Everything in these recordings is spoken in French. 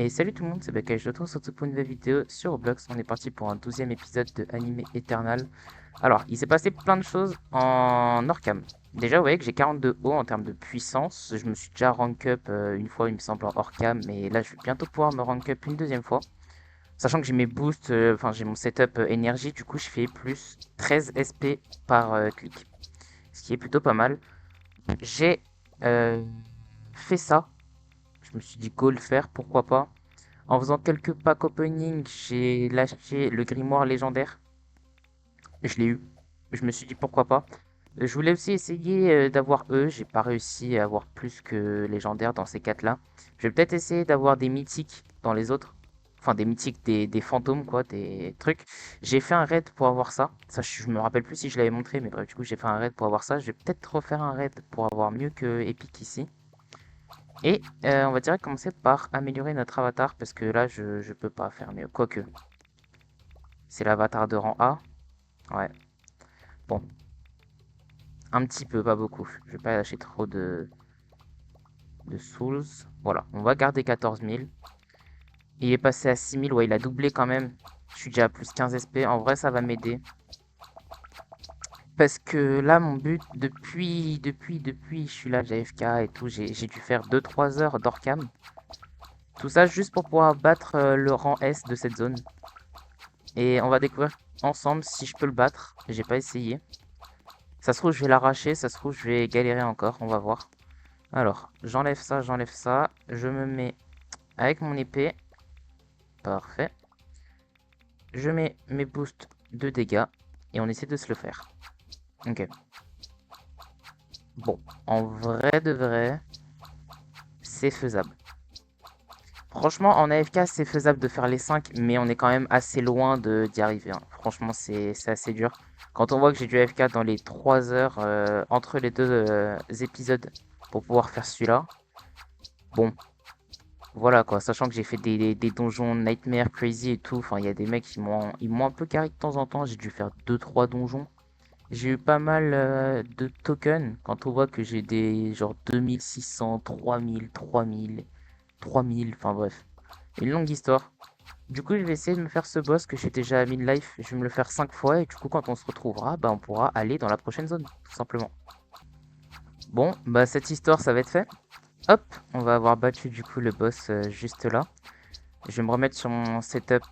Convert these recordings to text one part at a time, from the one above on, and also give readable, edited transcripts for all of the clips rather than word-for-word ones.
Et salut tout le monde, c'est Bakay, je retrouve surtout pour une nouvelle vidéo sur Roblox. On est parti pour un 12e épisode de Anime Eternal. Alors, il s'est passé plein de choses en Orcam. Déjà, vous voyez que j'ai 42 hauts en termes de puissance. Je me suis déjà rank up une fois, il me semble, en Orcam. Mais là, je vais bientôt pouvoir me rank up une deuxième fois. Sachant que j'ai mes boosts, enfin, j'ai mon setup énergie. Du coup, je fais plus 13 SP par clic. Ce qui est plutôt pas mal. J'ai fait ça. Je me suis dit, go le faire, pourquoi pas. En faisant quelques pack opening, j'ai lâché le grimoire légendaire. Je l'ai eu. Je me suis dit pourquoi pas. Je voulais aussi essayer d'avoir eux. J'ai pas réussi à avoir plus que légendaire dans ces quatre-là. Je vais peut-être essayer d'avoir des mythiques dans les autres. Enfin, des mythiques, des fantômes, quoi, des trucs. J'ai fait un raid pour avoir ça. Ça, je me rappelle plus si je l'avais montré, mais bref, du coup, j'ai fait un raid pour avoir ça. Je vais peut-être refaire un raid pour avoir mieux que Epic ici. Et on va direct commencer par améliorer notre avatar parce que là je peux pas faire mieux. Quoique, c'est l'avatar de rang A. Ouais, bon, un petit peu, pas beaucoup. Je vais pas lâcher trop de souls. Voilà, on va garder 14 000. Il est passé à 6 000, ouais, il a doublé quand même. Je suis déjà à plus 15 SP. En vrai, ça va m'aider. Parce que là, mon but, depuis, je suis là, j'ai AFK et tout, j'ai dû faire 2-3 heures d'Orcam. Tout ça juste pour pouvoir battre le rang S de cette zone. Et on va découvrir ensemble si je peux le battre. J'ai pas essayé. Ça se trouve, je vais l'arracher. Ça se trouve, je vais galérer encore. On va voir. Alors, j'enlève ça, j'enlève ça. Je me mets avec mon épée. Parfait. Je mets mes boosts de dégâts. Et on essaie de se le faire. Ok. Bon, en vrai de vrai, c'est faisable. Franchement, en AFK, c'est faisable de faire les 5, mais on est quand même assez loin d'y arriver, hein. Franchement, c'est assez dur. Quand on voit que j'ai du AFK dans les 3 heures entre les deux épisodes pour pouvoir faire celui-là, bon, voilà quoi. Sachant que j'ai fait des donjons Nightmare, Crazy et tout. Enfin, il y a des mecs qui m'ont un peu carry de temps en temps. J'ai dû faire deux trois donjons. J'ai eu pas mal de tokens quand on voit que j'ai des genre 2600, 3000, 3000, 3000, enfin bref. Une longue histoire. Du coup, je vais essayer de me faire ce boss que j'ai déjà à 1000 life. Je vais me le faire 5 fois et du coup, quand on se retrouvera, bah, on pourra aller dans la prochaine zone, tout simplement. Bon, bah cette histoire, ça va être fait. Hop, on va avoir battu du coup le boss juste là. Je vais me remettre sur mon setup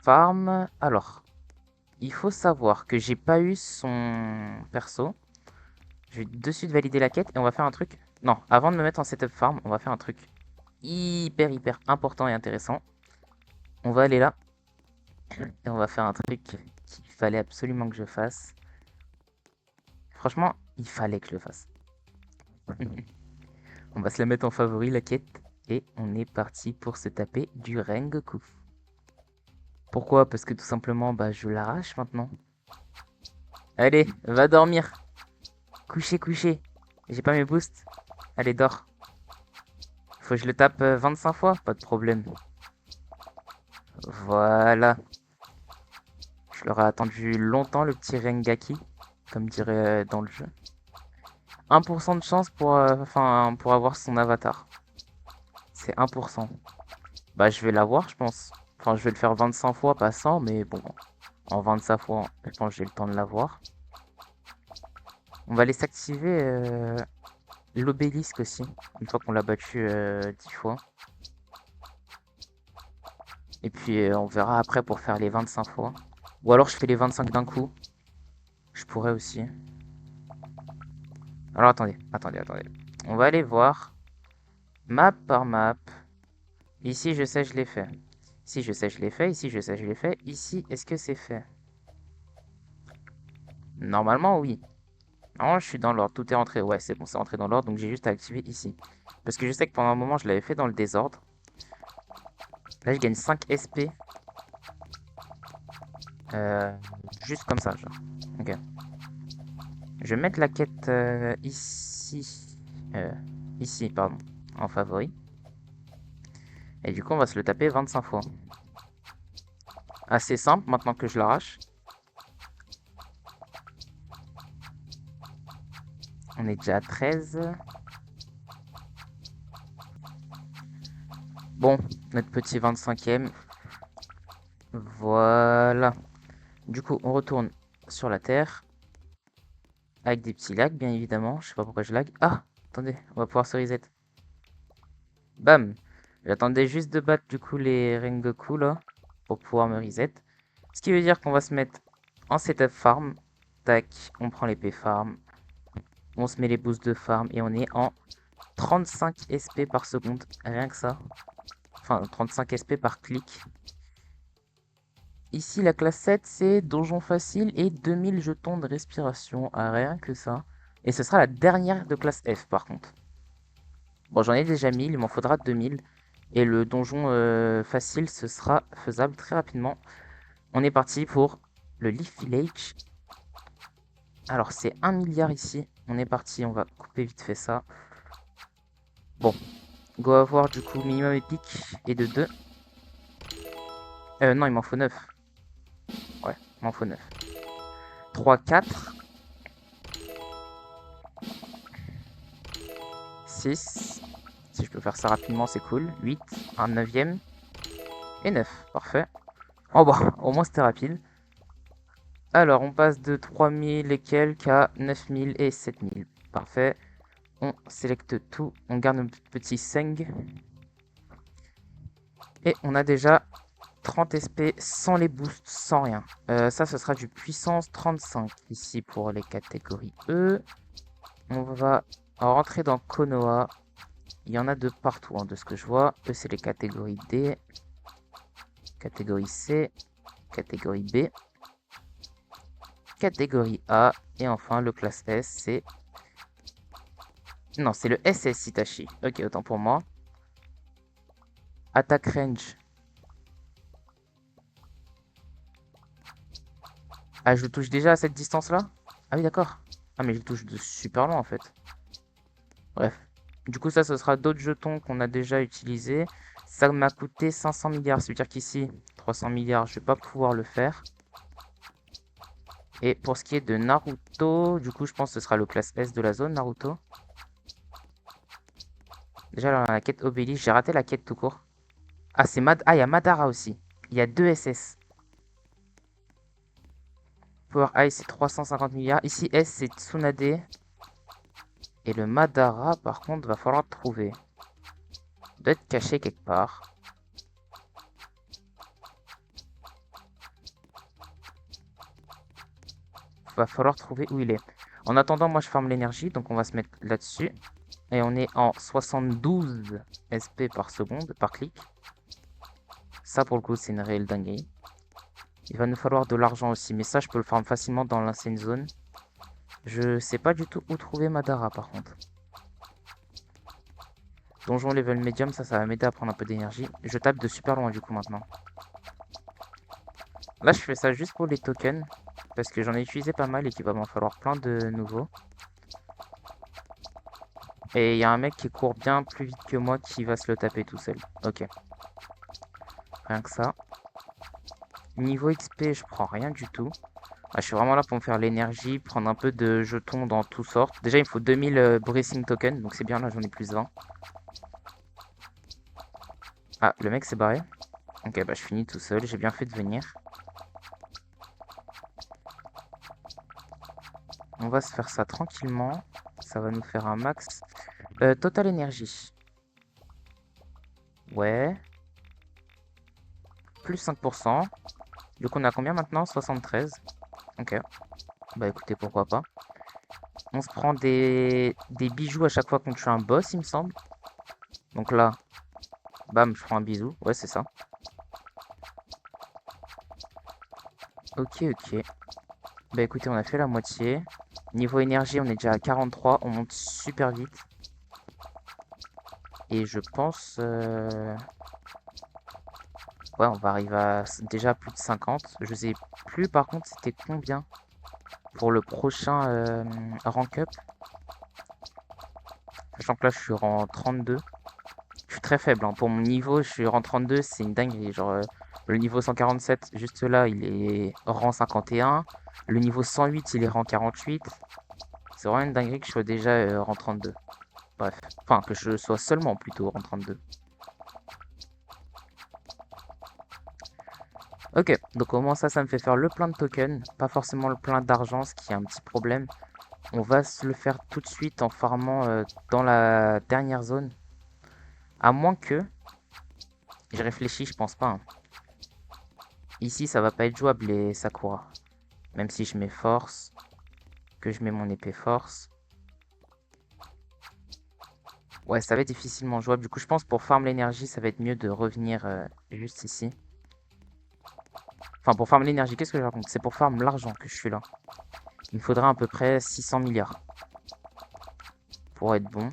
farm. Alors, il faut savoir que j'ai pas eu son perso. Je vais de suite valider la quête et on va faire un truc. Non, avant de me mettre en setup farm, on va faire un truc hyper important et intéressant. On va aller là et on va faire un truc qu'il fallait absolument que je fasse. Franchement, il fallait que je le fasse. On va se la mettre en favori, la quête. Et on est parti pour se taper du Rengoku. Pourquoi? Parce que tout simplement, bah, je l'arrache maintenant. Allez, va dormir. Coucher, coucher. J'ai pas mes boosts. Allez, dors. Faut que je le tape 25 fois? Pas de problème. Voilà. Je l'aurais attendu longtemps, le petit Rengaki. Comme dirait dans le jeu. 1% de chance pour avoir son avatar. C'est 1%. Bah, je vais l'avoir, je pense. Enfin, je vais le faire 25 fois, pas 100, mais bon. En 25 fois, je pense que j'ai le temps de l'avoir. On va aller s'activer l'obélisque aussi, une fois qu'on l'a battu 10 fois. Et puis on verra après pour faire les 25 fois. Ou alors je fais les 25 d'un coup. Je pourrais aussi. Alors attendez. On va aller voir map par map. Ici je sais je l'ai fait. Ici je sais je l'ai fait. Ici je sais je l'ai fait. Ici est-ce que c'est fait? Normalement oui. Non, je suis dans l'ordre. Tout est rentré. Ouais, c'est bon, c'est rentré dans l'ordre. Donc j'ai juste à activer ici. Parce que je sais que pendant un moment je l'avais fait dans le désordre. Là je gagne 5 SP. Euh, Juste comme ça, genre. Ok. Je vais mettre la quête ici. Euh, Ici, pardon. En favori. Et du coup, on va se le taper 25 fois. Assez simple maintenant que je l'arrache. On est déjà à 13. Bon, notre petit 25e. Voilà. Du coup, on retourne sur la Terre. Avec des petits lags, bien évidemment. Je sais pas pourquoi je lag. Ah! Attendez, on va pouvoir se reset. Bam! J'attendais juste de battre du coup les Rengoku là. Pour pouvoir me reset. Ce qui veut dire qu'on va se mettre en setup farm. Tac, on prend l'épée farm. On se met les boosts de farm. Et on est en 35 SP par seconde. Rien que ça. Enfin, 35 SP par clic. Ici, la classe 7, c'est donjon facile et 2000 jetons de respiration. Ah, rien que ça. Et ce sera la dernière de classe F, par contre. Bon, j'en ai déjà 1000, il m'en faudra 2000. Et le donjon facile, ce sera faisable très rapidement. On est parti pour le Leaf Village. Alors, c'est 1 milliard ici. On est parti, on va couper vite fait ça. Bon, go avoir du coup minimum épique et de 2. Non, il m'en faut 9. Ouais, il m'en faut 9. 3, 4. 6. Si je peux faire ça rapidement, c'est cool. 8, un 9e. Et 9, parfait. Oh bah, au moins c'était rapide. Alors, on passe de 3000 et quelques à 9000 et 7000. Parfait. On sélecte tout. On garde notre petit Seng. Et on a déjà 30 SP sans les boosts, sans rien. Ça, ce sera du puissance 35 ici pour les catégories E. On va rentrer dans Konoha. Il y en a de partout, hein, de ce que je vois. Eux, c'est les catégories D. Catégorie C. Catégorie B. Catégorie A. Et enfin, le classe S, c'est... Non, c'est le SS Itachi. Ok, autant pour moi. Attaque range. Ah, je le touche déjà à cette distance-là? Ah oui, d'accord. Ah, mais je le touche de super loin, en fait. Bref. Du coup, ça, ce sera d'autres jetons qu'on a déjà utilisés. Ça m'a coûté 500 milliards. Ça veut dire qu'ici, 300 milliards, je vais pas pouvoir le faire. Et pour ce qui est de Naruto, du coup, je pense que ce sera le classe S de la zone, Naruto. Déjà, là, la quête Obélisque, j'ai raté la quête tout court. Ah, il y a Madara aussi. Il y a 2 SS. Power Eye, c'est 350 milliards. Ici, S, c'est Tsunade. Et le Madara, par contre, va falloir trouver. Il doit être caché quelque part. Va falloir trouver où il est. En attendant, moi, je farme l'énergie. Donc, on va se mettre là-dessus. Et on est en 72 SP par seconde, par clic. Ça, pour le coup, c'est une réelle dinguerie. Il va nous falloir de l'argent aussi. Mais ça, je peux le farm facilement dans l'ancienne zone. Je sais pas du tout où trouver Madara, par contre. Donjon level medium, ça va m'aider à prendre un peu d'énergie. Je tape de super loin, du coup, maintenant. Là, je fais ça juste pour les tokens. Parce que j'en ai utilisé pas mal et qu'il va m'en falloir plein de nouveaux. Et il y a un mec qui court bien plus vite que moi qui va se le taper tout seul. Ok. Rien que ça. Niveau XP, je prends rien du tout. Ah, je suis vraiment là pour me faire l'énergie, prendre un peu de jetons dans toutes sortes. Déjà, il me faut 2000 bracing tokens, donc c'est bien, là j'en ai plus 20. Ah, le mec s'est barré. Ok, bah je finis tout seul, j'ai bien fait de venir. On va se faire ça tranquillement. Ça va nous faire un max. Total énergie. Ouais. Plus 5%. Du coup, on a combien maintenant? 73. Ok. Bah écoutez, pourquoi pas. On se prend des bijoux à chaque fois qu'on tue un boss, il me semble. Donc là, bam, je prends un bisou. Ouais, c'est ça. Ok, ok. Bah écoutez, on a fait la moitié. Niveau énergie, on est déjà à 43. On monte super vite. Et je pense... Ouais, on va arriver à déjà plus de 50. Je sais plus par contre c'était combien pour le prochain rank up. Sachant que là je suis rang 32. Je suis très faible, hein. Pour mon niveau, je suis rang 32, c'est une dinguerie. Genre le niveau 147, juste là, il est rang 51. Le niveau 108, il est rang 48. C'est vraiment une dinguerie que je sois déjà rang 32. Bref, enfin que je sois seulement plutôt rang 32. Ok, donc au moins ça me fait faire le plein de tokens, pas forcément le plein d'argent, ce qui est un petit problème. On va se le faire tout de suite en farmant dans la dernière zone. À moins que, je réfléchis, je pense pas, hein. Ici, ça va pas être jouable les Sakura. Même si je mets force, que je mets mon épée force. Ouais, ça va être difficilement jouable. Du coup, je pense pour farm l'énergie, ça va être mieux de revenir juste ici. Enfin, pour farm l'énergie, qu'est-ce que je raconte? C'est pour farm l'argent que je suis là. Il me faudrait à peu près 600 milliards pour être bon.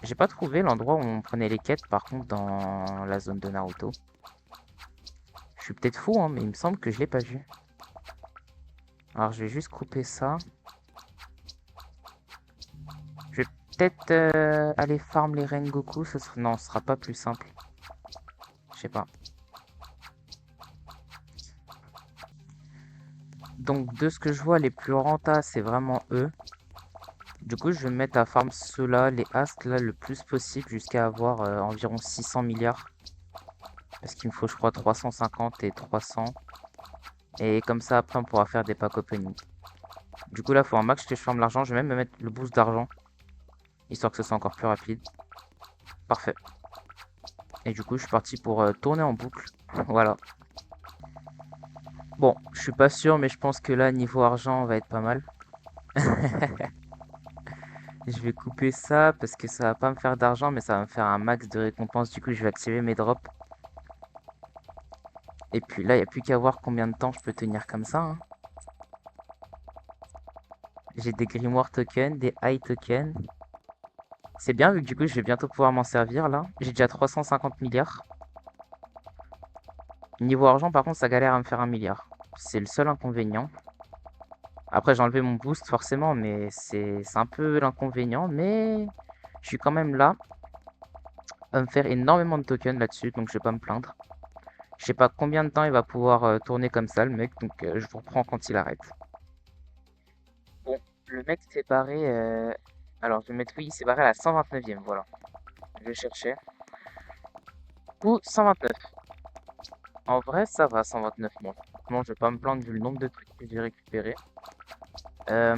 J'ai pas trouvé l'endroit où on prenait les quêtes, par contre, dans la zone de Naruto. Je suis peut-être fou, hein, mais il me semble que je l'ai pas vu. Alors, je vais juste couper ça. Je vais peut-être aller farm les Rengoku. Non, ce sera pas plus simple. Je sais pas. Donc, de ce que je vois, les plus rentables, c'est vraiment eux. Du coup, je vais me mettre à farm ceux-là, les asks, là, le plus possible, jusqu'à avoir environ 600 milliards. Parce qu'il me faut, je crois, 350 et 300. Et comme ça, après, on pourra faire des packs opening. Du coup, là, il faut un max que je farme l'argent. Je vais même me mettre le boost d'argent, histoire que ce soit encore plus rapide. Parfait. Et du coup, je suis parti pour tourner en boucle. Voilà. Bon, je suis pas sûr, mais je pense que là, niveau argent, on va être pas mal. Je vais couper ça parce que ça va pas me faire d'argent, mais ça va me faire un max de récompenses. Du coup, je vais activer mes drops. Et puis là, il n'y a plus qu'à voir combien de temps je peux tenir comme ça, hein. J'ai des grimoire tokens, des high tokens. C'est bien vu que du coup, je vais bientôt pouvoir m'en servir là. J'ai déjà 350 milliards. Niveau argent, par contre, ça galère à me faire 1 milliard. C'est le seul inconvénient. Après, j'ai enlevé mon boost forcément, mais c'est un peu l'inconvénient. Mais je suis quand même là à me faire énormément de tokens là-dessus, donc je vais pas me plaindre. Je sais pas combien de temps il va pouvoir tourner comme ça, le mec, donc je vous reprends quand il arrête. Bon, le mec s'est barré. Alors, je vais mettre oui, il s'est barré à la 129e, voilà. Je cherchais. Ou 129. En vrai, ça va, 129. Bon, je vais pas me plaindre vu le nombre de trucs que j'ai récupéré. Là,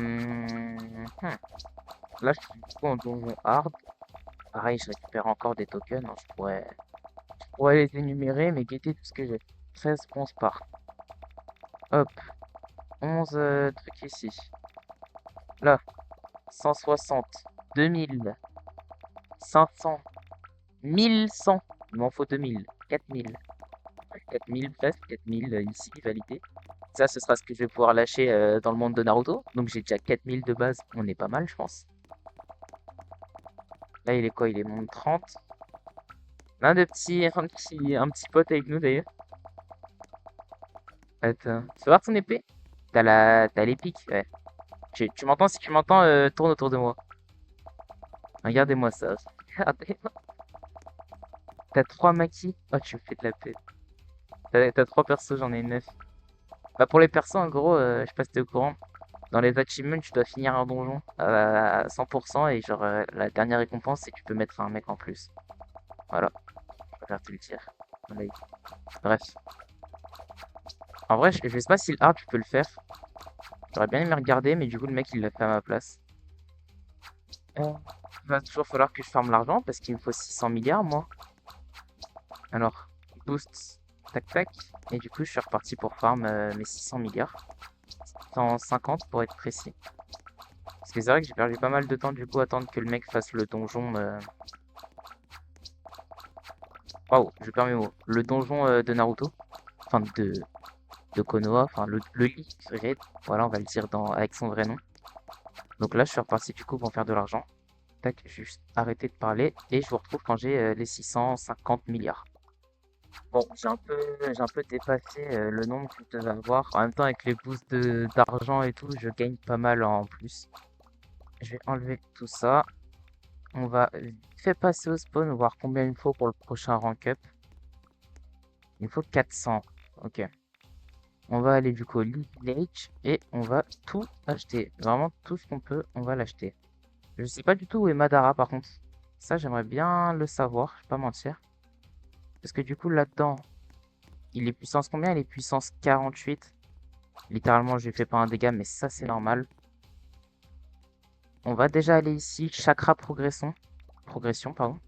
je suis du coup en donjon hard. Pareil, je récupère encore des tokens, hein. Je pourrais les énumérer, mais guettez tout ce que j'ai. 13 11 par. Hop, 11 trucs ici. Là, 160, 2000, 500, 1100. Il m'en faut 2000, 4000. 4000 presque, 4000 ici, validé. Ça, ce sera ce que je vais pouvoir lâcher dans le monde de Naruto. Donc j'ai déjà 4000 de base, on est pas mal, je pense. Là, il est quoi? Il est monde 30. Un petit pote avec nous d'ailleurs. Attends, tu veux voir ton épée? T'as l'épique, ouais. Tu m'entends? Si tu m'entends, tourne autour de moi. Regardez-moi ça. Regardez. T'as 3 maquis? Oh, tu me fais de la peine. T'as 3 persos, j'en ai 9. Bah, pour les persos, en gros, je sais pas si t'es au courant. Dans les achievements, tu dois finir un donjon à 100% et genre, la dernière récompense, c'est que tu peux mettre un mec en plus. Voilà, je préfère te le dire. Voilà. Bref. En vrai, je sais pas si le hard, tu peux le faire. J'aurais bien aimé regarder, mais du coup, le mec, il l'a fait à ma place. Il va toujours falloir que je farme l'argent parce qu'il me faut 600 milliards, moi. Alors, boost, tac tac. Et du coup, je suis reparti pour farm mes 600 milliards. 150 pour être précis. Parce que c'est vrai que j'ai perdu pas mal de temps du coup à attendre que le mec fasse le donjon. Waouh, je perds mes mots. Le donjon de Naruto. Enfin, de Konoha. Enfin, le lit Red. Voilà, on va le dire avec son vrai nom. Donc là, je suis reparti du coup pour faire de l'argent. Tac, je vais juste arrêter de parler. Et je vous retrouve quand j'ai les 650 milliards. Bon, j'ai un peu dépassé le nombre que je devais avoir. En même temps, avec les boosts d'argent et tout, je gagne pas mal en plus. Je vais enlever tout ça. On va vite fait passer au spawn, voir combien il me faut pour le prochain rank up. Il me faut 400. Ok. On va aller du coup au League Village et on va tout acheter. Vraiment tout ce qu'on peut, on va l'acheter. Je sais pas du tout où est Madara par contre. Ça, j'aimerais bien le savoir, je vais pas mentir. Parce que du coup, là-dedans, Il est puissance combien? Il est puissance 48. Littéralement, je lui fais pas un dégât, mais ça, c'est normal. On va déjà aller ici. Chakra progression. Progression, pardon.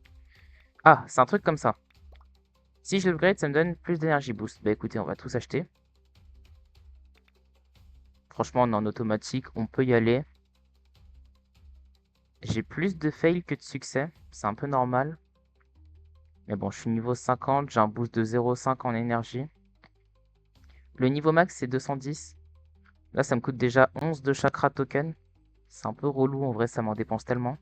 Ah, c'est un truc comme ça. Si je l'upgrade, ça me donne plus d'énergie boost. Bah écoutez, on va tous acheter. Franchement, on est en automatique. On peut y aller. J'ai plus de fails que de succès. C'est un peu normal. Mais bon, je suis niveau 50. J'ai un boost de 0,5 en énergie. Le niveau max, c'est 210. Là, ça me coûte déjà 11 de chakra token. C'est un peu relou, en vrai, ça m'en dépense tellement.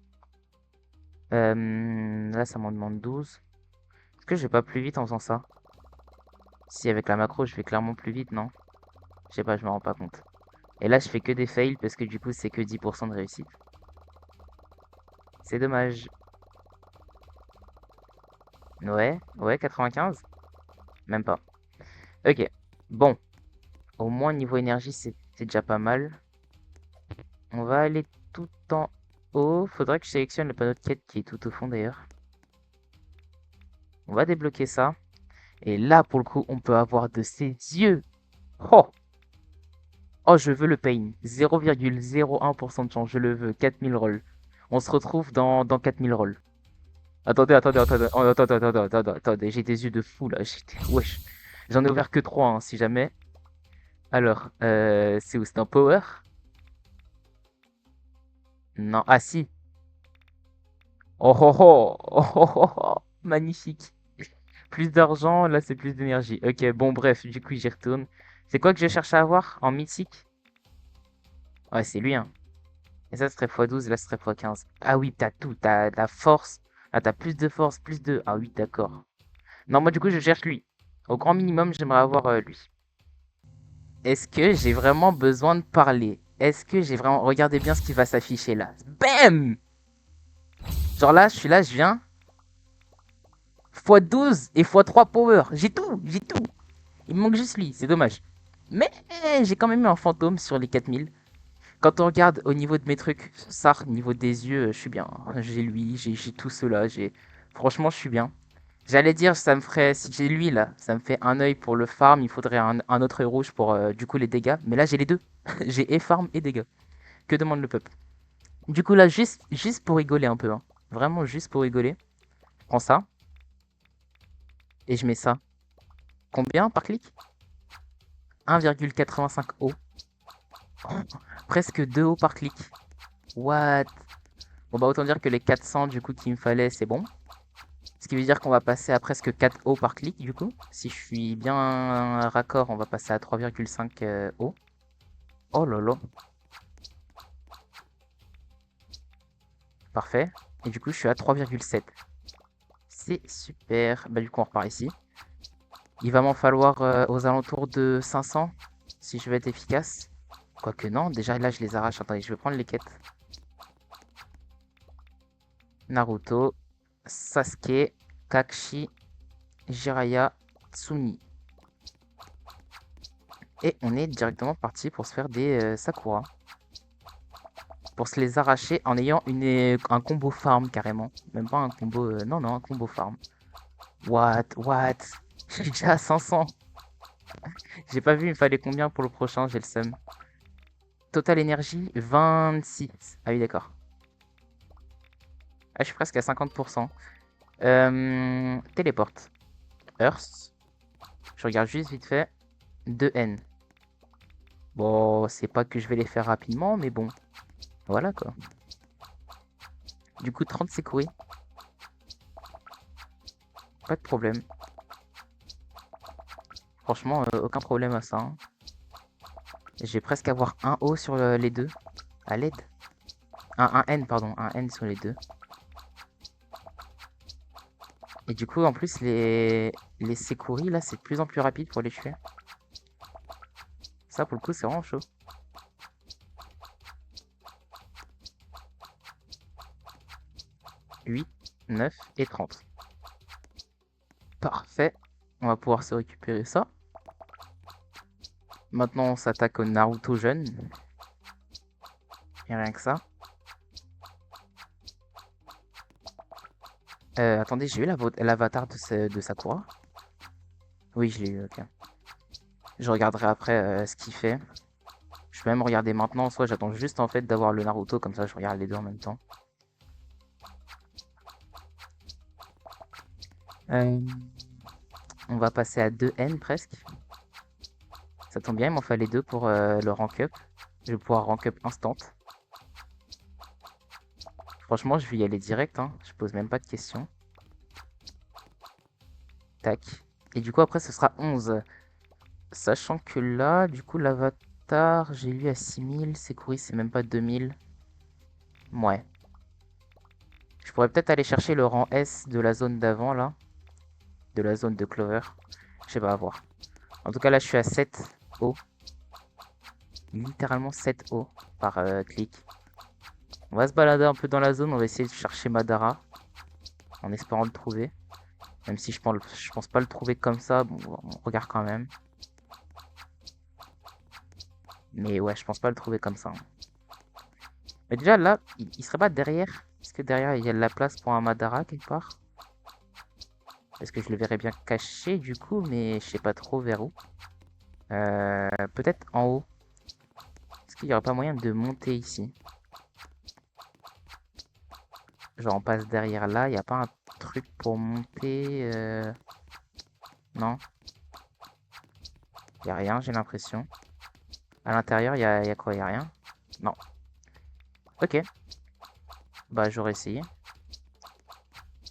Là, ça m'en demande 12. Est-ce que je vais pas plus vite en faisant ça? Si, avec la macro, je vais clairement plus vite, non? Je sais pas, je me rends pas compte. Et là, je fais que des fails parce que du coup, c'est que 10% de réussite. C'est dommage. Ouais, 95? Même pas. Ok, bon. Au moins, niveau énergie, c'est déjà pas mal. On va aller tout en haut. Faudrait que je sélectionne le panneau de quête qui est tout au fond d'ailleurs. On va débloquer ça. Et là, pour le coup, on peut avoir de ces yeux. Oh! Oh, je veux le pain. 0,01% de chance, je le veux. 4000 rolls. On se retrouve dans 4000 rolls. Attendez. Oh, attendez. J'ai des yeux de fou là. Wesh. J'en ai ouvert que 3, hein, si jamais. Alors, c'est où? C'est un power? Non. Ah si. Oh oh oh. Oh oh oh oh. Magnifique. Plus d'argent, là c'est plus d'énergie. Ok, bon bref, du coup j'y retourne. C'est quoi que je cherche à avoir en mythique? Ouais, c'est lui, hein. Et ça serait x12, là ce serait x15. Ah oui, t'as tout, t'as la force. Ah, t'as plus de force, plus de... Ah oui, d'accord. Non, moi du coup je cherche lui. Au grand minimum, j'aimerais avoir lui. Est-ce que j'ai vraiment besoin de parler? Est-ce que j'ai vraiment... Regardez bien ce qui va s'afficher là. Bam! Genre là, je suis là, je viens. x12 et x3 power. J'ai tout. Il me manque juste lui, c'est dommage. Mais j'ai quand même eu un fantôme sur les 4000. Quand on regarde au niveau de mes trucs, ça, au niveau des yeux, je suis bien. J'ai lui, j'ai tout cela. Franchement, je suis bien. J'allais dire, ça me ferait, si j'ai lui là, ça me fait un œil pour le farm, il faudrait un autre œil rouge pour du coup les dégâts. Mais là, j'ai les deux. J'ai et farm et dégâts. Que demande le peuple? Du coup, là, juste pour rigoler un peu, hein. Vraiment juste pour rigoler. Je prends ça et je mets ça. Combien par clic? 1,85 O. Presque 2 O par clic. What? Bon bah autant dire que les 400 du coup qu'il me fallait c'est bon. Ce qui veut dire qu'on va passer à presque 4 O par clic du coup. Si je suis bien raccord on va passer à 3,5 O. Oh là là. Parfait. Et du coup je suis à 3,7. C'est super. Bah du coup on repart ici. Il va m'en falloir aux alentours de 500 si je veux être efficace. Quoique non, déjà là je les arrache. Attendez, je vais prendre les quêtes. Naruto, Sasuke, Kakashi, Jiraiya, Tsumi. Et on est directement parti pour se faire des Sakura. Pour se les arracher en ayant un combo farm carrément. Même pas un combo... non, un combo farm. What? Je suis déjà à 500. J'ai pas vu, il me fallait combien pour le prochain, j'ai le seum. Total énergie, 26. Ah oui, d'accord. Ah, je suis presque à 50%. Téléporte. Earth. Je regarde juste vite fait. 2N. Bon, c'est pas que je vais les faire rapidement, mais bon. Voilà quoi. Du coup, 30 Sekuri. Pas de problème. Franchement, aucun problème à ça, hein. Je vais presque avoir un O sur les deux. À l'aide. Un N, pardon. Un N sur les deux. Et du coup, en plus, les Sekuri, là, c'est de plus en plus rapide pour les tuer. Ça, pour le coup, c'est vraiment chaud. 8, 9 et 30. Parfait. On va pouvoir se récupérer ça. Maintenant, on s'attaque au Naruto jeune. Et rien que ça. Attendez, j'ai eu l'avatar de Sakura? Oui, je l'ai eu, ok. Je regarderai après ce qu'il fait. Je peux même regarder maintenant, soit j'attends juste en fait d'avoir le Naruto, comme ça je regarde les deux en même temps. Euh, on va passer à 2N presque. Ça tombe bien, il m'en fallait deux pour le rank up. Je vais pouvoir rank up instant. Franchement, je vais y aller direct, hein. Je pose même pas de questions. Tac. Et du coup, après, ce sera 11. Sachant que là, du coup, l'avatar, j'ai lu à 6000. Sekuri, c'est même pas 2000. Ouais. Je pourrais peut-être aller chercher le rang S de la zone d'avant, là. De la zone de Clover. Je sais pas, à voir. En tout cas, là, je suis à 7 O. Littéralement 7 O par clic. On va se balader un peu dans la zone. On va essayer de chercher Madara. En espérant le trouver. Même si je pense pas le trouver comme ça. Bon, on regarde quand même. Mais ouais, je pense pas le trouver comme ça, hein. Mais déjà, là, il serait pas derrière? Est-ce que derrière, il y a de la place pour un Madara quelque part? Est-ce que je le verrais bien caché du coup, mais je sais pas trop vers où. Peut-être en haut. Est-ce qu'il y aurait pas moyen de monter ici? Genre on passe derrière là, il n'y a pas un truc pour monter Non, il n'y a rien, j'ai l'impression. À l'intérieur, y a quoi? Il n'y a rien? Non. Ok, bah j'aurais essayé.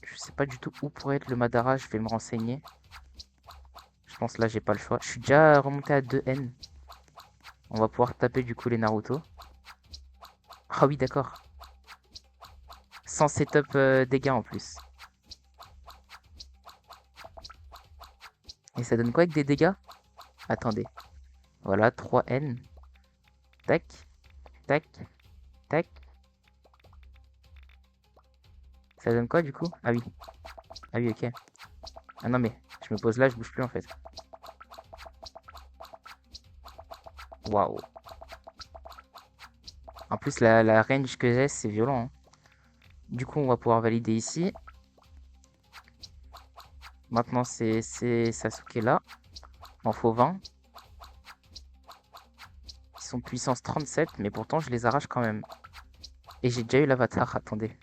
Je sais pas du tout où pourrait être le Madara, je vais me renseigner. Je pense là j'ai pas le choix. Je suis déjà remonté à 2N. On va pouvoir taper du coup les Naruto. Ah oui, d'accord. Sans setup dégâts en plus. Et ça donne quoi avec des dégâts? Attendez. Voilà, 3N. Tac, tac, tac. Ça donne quoi du coup? Ah oui. Ah oui, ok. Ah non mais, je me pose là, je bouge plus en fait. Waouh. En plus, la range que j'ai, c'est violent, hein. Du coup, on va pouvoir valider ici. Maintenant, c'est Sasuke là. Il en faut 20. Ils sont puissance 37, mais pourtant, je les arrache quand même. Et j'ai déjà eu l'avatar, attendez.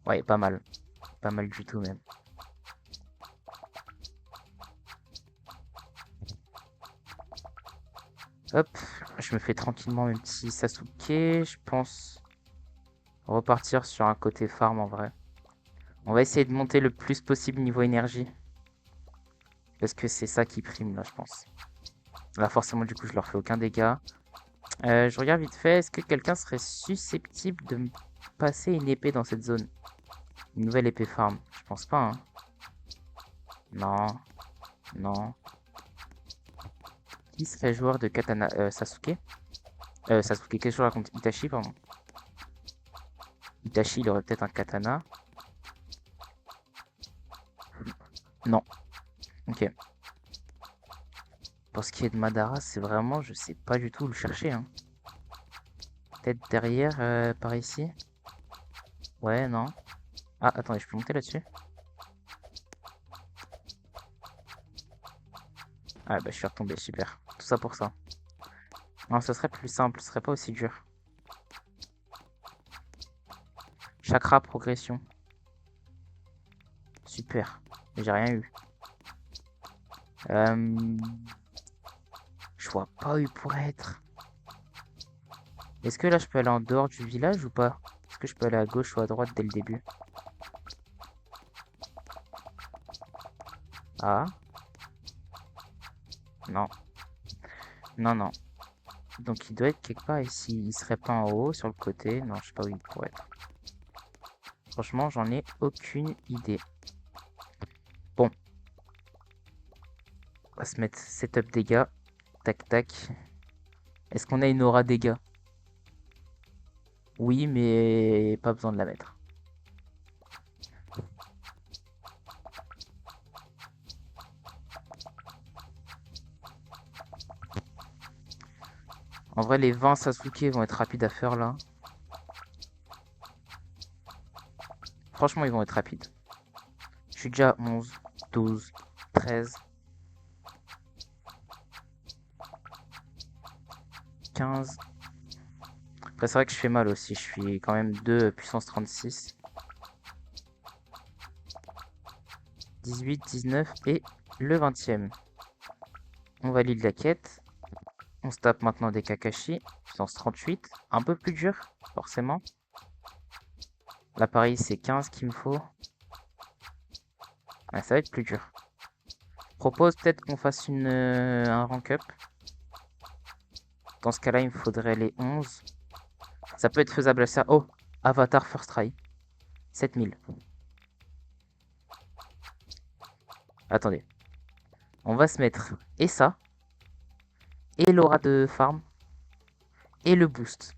Ouais, pas mal. Pas mal du tout même. Hop, je me fais tranquillement mes petits Sasuke. Je pense repartir sur un côté farm en vrai. On va essayer de monter le plus possible niveau énergie. Parce que c'est ça qui prime là, je pense. Là, forcément, du coup, je leur fais aucun dégât. Je regarde vite fait. Est-ce que quelqu'un serait susceptible de me passer une épée dans cette zone? Une nouvelle épée farm? Je pense pas, hein. Non, non. Qui serait joueur de katana? Sasuke? Sasuke, quel joueur contre Itachi, pardon. Itachi, il aurait peut-être un katana. Non. Ok. Pour ce qui est de Madara, c'est vraiment, je sais pas du tout où le chercher, hein. Peut-être derrière, par ici? Ouais, non. Ah, attendez, je peux monter là-dessus? Ah, bah, je suis retombé, super. Tout ça pour ça. Non, ce serait plus simple, ce serait pas aussi dur. Chakra progression. Super. J'ai rien eu. Je vois pas où il pourrait être. Est-ce que là je peux aller en dehors du village ou pas? Est-ce que je peux aller à gauche ou à droite dès le début? Ah, non. Non, non. Donc il doit être quelque part ici. Il serait pas en haut, sur le côté. Non, je sais pas où il pourrait être. Franchement, j'en ai aucune idée. Bon, on va se mettre setup dégâts. Tac, tac. Est-ce qu'on a une aura dégâts? Oui, mais pas besoin de la mettre. En vrai, les 20 Sasuke vont être rapides à faire là. Franchement, ils vont être rapides. Je suis déjà à 11, 12. 13, 15. Après, c'est vrai que je fais mal aussi. Je suis quand même 2 puissance 36. 18, 19 et le 20e. On valide la quête. On se tape maintenant des Kakashi. Puissance 38. Un peu plus dur, forcément. Là, pareil, c'est 15 qu'il me faut. Ouais, ça va être plus dur. Je propose peut-être qu'on fasse un rank up. Dans ce cas-là, il me faudrait les 11. Ça peut être faisable à ça. Oh, Avatar First Try. 7000. Attendez. On va se mettre et ça, et l'aura de farm, et le boost.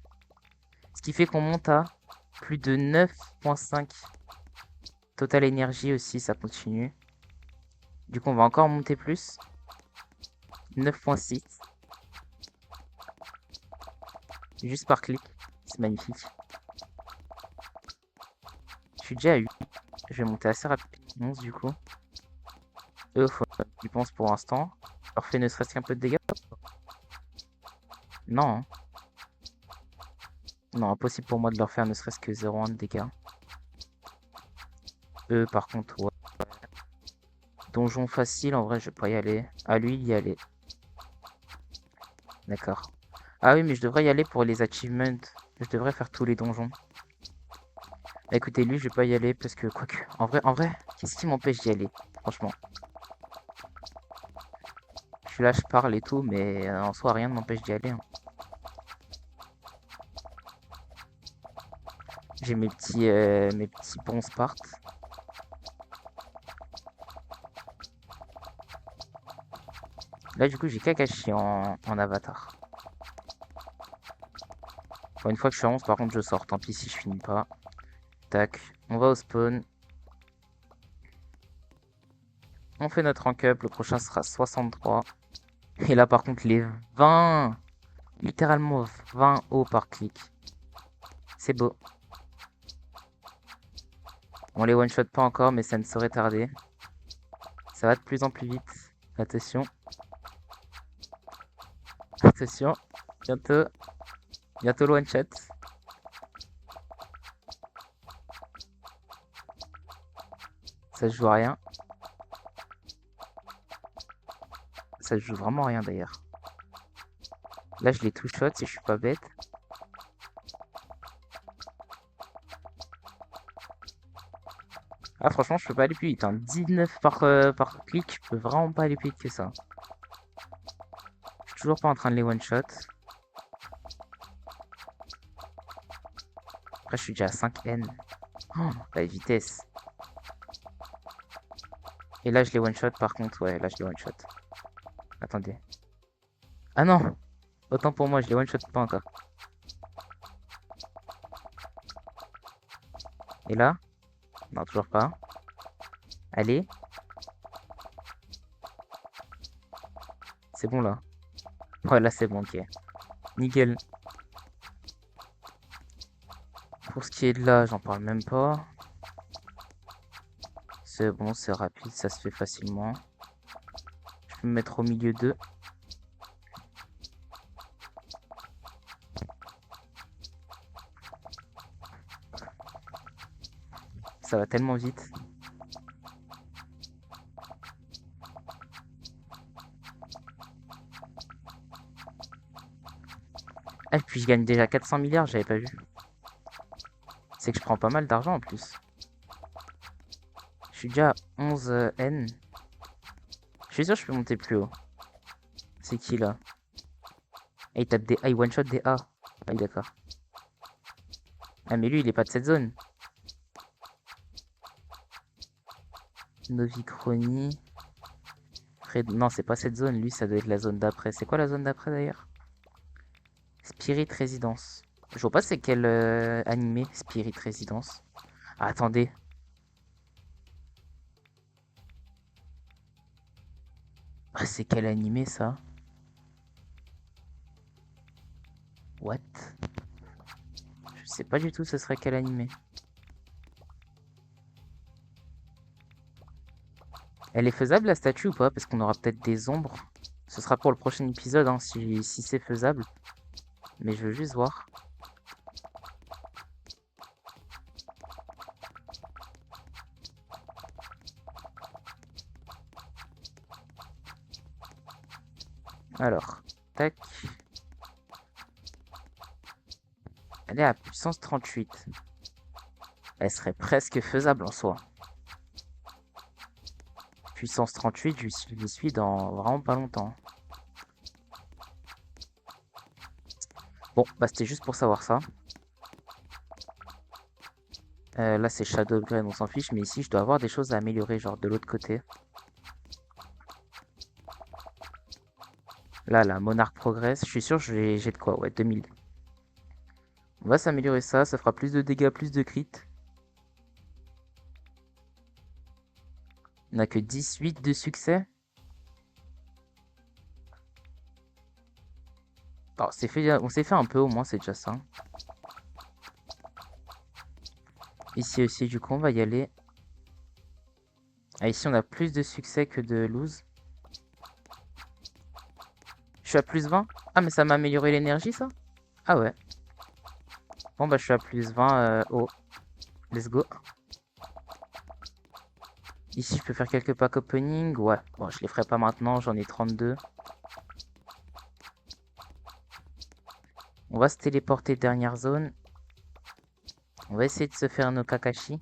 Ce qui fait qu'on monte à plus de 9.5. Total énergie aussi, ça continue. Du coup, on va encore monter plus. 9.6. Juste par clic. C'est magnifique. Je suis déjà à 8. Je vais monter assez rapidement 11 du coup. Eux, faut qu'ils pensent pour l'instant. Je leur fais ne serait-ce qu'un peu de dégâts. Non. Hein. Non, impossible pour moi de leur faire ne serait-ce que 0,1 de dégâts. Eux, par contre, ouais. Donjon facile, en vrai, je vais pas y aller. À lui, y aller. D'accord. Ah oui, mais je devrais y aller pour les achievements. Je devrais faire tous les donjons. Écoutez, lui, je vais pas y aller parce que, quoique, en vrai, qu'est-ce qui m'empêche d'y aller? Franchement. Je suis là, je parle et tout, mais en soi, rien ne m'empêche d'y aller. Hein. J'ai mes petits bons Sparte. Là, du coup, j'ai Kakashi en avatar. Bon, une fois que je suis à 11, par contre, je sors. Tant pis si je finis pas. Tac. On va au spawn. On fait notre rank up. Le prochain sera 63. Et là, par contre, les 20. Littéralement 20 hauts par clic. C'est beau. On les one-shot pas encore, mais ça ne saurait tarder. Ça va de plus en plus vite. Attention. Attention. Bientôt. Bientôt le one-shot. Ça se joue à rien. Ça se joue vraiment à rien d'ailleurs. Là, je les two-shot si je suis pas bête. Ah, franchement, je peux pas aller plus vite. Hein. 19 par clic, je peux vraiment pas aller plus vite que ça. Je suis toujours pas en train de les one-shot. Après, je suis déjà à 5N. Oh, la vitesse. Et là, je les one-shot par contre. Ouais, là, je les one-shot. Attendez. Ah non! Autant pour moi, je les one-shot pas encore. Et là? Non, toujours pas. Allez. C'est bon là. Ouais, là, c'est bon, ok. Nickel. Pour ce qui est de là, j'en parle même pas. C'est bon, c'est rapide, ça se fait facilement. Je peux me mettre au milieu d'eux. Ça va tellement vite. Ah, et puis je gagne déjà 400 milliards, j'avais pas vu. C'est que je prends pas mal d'argent en plus. Je suis déjà à 11 N. Je suis sûr que je peux monter plus haut. C'est qui là? Ah, il tape des A, il one shot des A. Ah, oui, d'accord. Ah, mais lui, il est pas de cette zone. Novichronie. Non, c'est pas cette zone. Lui, ça doit être la zone d'après. C'est quoi la zone d'après d'ailleurs? Spirit Residence. Je vois pas c'est quel animé Spirit Residence. Ah, attendez. Ah, c'est quel animé ça? What? Je sais pas du tout ce serait quel animé. Elle est faisable la statue ou pas? Parce qu'on aura peut-être des ombres. Ce sera pour le prochain épisode hein, si c'est faisable. Mais je veux juste voir. Alors, tac. Elle est à puissance 38. Elle serait presque faisable en soi. Puissance 38, j'y suis dans vraiment pas longtemps. Bon, bah c'était juste pour savoir ça. Là c'est Shadow Upgrade, on s'en fiche, mais ici je dois avoir des choses à améliorer, genre de l'autre côté. Là, la Monarch progresse, je suis sûr que j'ai de quoi, ouais, 2000. On va s'améliorer ça fera plus de dégâts, plus de crit. On n'a que 18 de succès. Alors, on s'est fait un peu, au moins c'est déjà ça. Ici aussi, du coup, on va y aller. Ah, ici, on a plus de succès que de lose. Je suis à plus 20. Ah, mais ça m'a amélioré l'énergie, ça? Ah ouais. Bon, bah, je suis à plus 20. Oh, let's go. Ici, je peux faire quelques packs opening. Ouais, bon, je les ferai pas maintenant, j'en ai 32. On va se téléporter dernière zone. On va essayer de se faire nos Kakashi.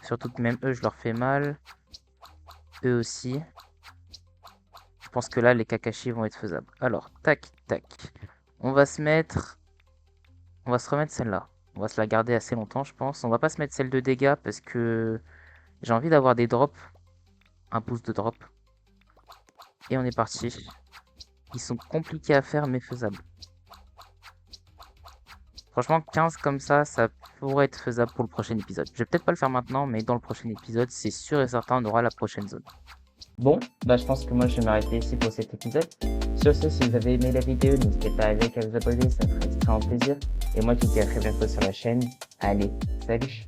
Surtout que même eux, je leur fais mal. Eux aussi. Je pense que là, les Kakashi vont être faisables. Alors, tac, tac. On va se remettre celle-là. On va se la garder assez longtemps, je pense. On va pas se mettre celle de dégâts parce que j'ai envie d'avoir des drops. Un boost de drop. Et on est parti. Ils sont compliqués à faire, mais faisables. Franchement, 15 comme ça pourrait être faisable pour le prochain épisode. Je vais peut-être pas le faire maintenant, mais dans le prochain épisode, c'est sûr et certain, on aura la prochaine zone. Bon, bah je pense que moi je vais m'arrêter ici pour cet épisode. Sur ce, si vous avez aimé la vidéo, n'hésitez pas à liker, à vous abonner, ça me ferait extrêmement plaisir. Et moi je vous dis à très bientôt sur la chaîne. Allez, salut!